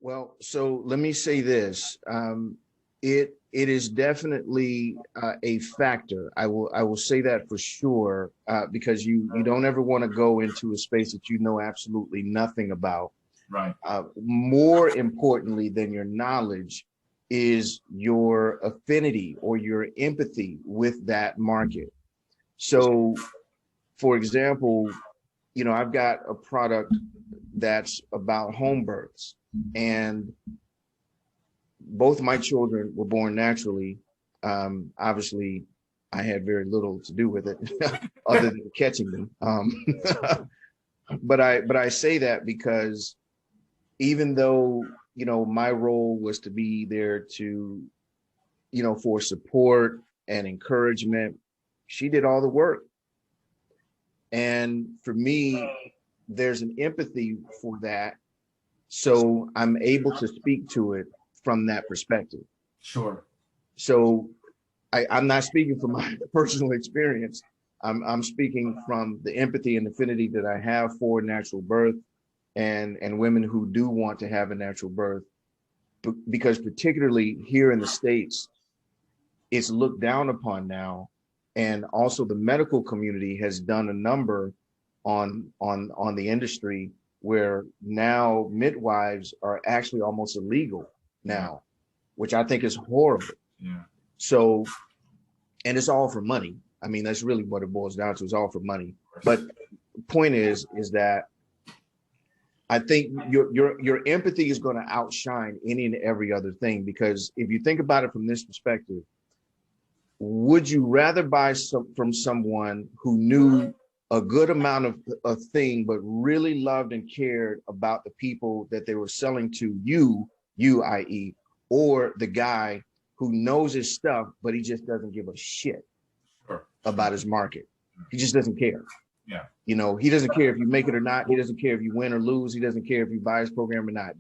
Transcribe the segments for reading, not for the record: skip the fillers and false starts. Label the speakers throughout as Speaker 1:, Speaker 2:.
Speaker 1: Well, so let me say this. It is definitely a factor. I will say that for sure, because you don't ever want to go into a space that you know absolutely nothing about.
Speaker 2: Right.
Speaker 1: More importantly than your knowledge is your affinity or your empathy with that market. So, for example, I've got a product that's about home births, and both my children were born naturally. Obviously, I had very little to do with it other than catching them. But I say that because even though my role was to be there to for support and encouragement, she did all the work. And for me, there's an empathy for that. So I'm able to speak to it from that perspective.
Speaker 2: Sure.
Speaker 1: So I'm not speaking from my personal experience. I'm speaking from the empathy and affinity that I have for natural birth and women who do want to have a natural birth. Because particularly here in the States, it's looked down upon now. And also the medical community has done a number on the industry where now midwives are actually almost illegal now, which I think is horrible.
Speaker 2: Yeah.
Speaker 1: So, and it's all for money. I mean, that's really what it boils down to. It's all for money. But the point is that I think your empathy is going to outshine any and every other thing, because if you think about it from this perspective, would you rather buy from someone who knew a good amount of a thing, but really loved and cared about the people that they were selling to, i.e., or the guy who knows his stuff, but he just doesn't give a shit about his market? He just doesn't care.
Speaker 2: Yeah.
Speaker 1: He doesn't care if you make it or not. He doesn't care if you win or lose. He doesn't care if you buy his program or not.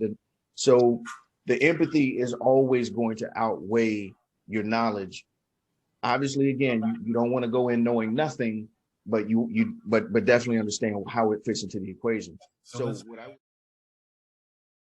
Speaker 1: So the empathy is always going to outweigh your knowledge. Obviously, again, you don't want to go in knowing nothing, but but definitely understand how it fits into the equation. So what I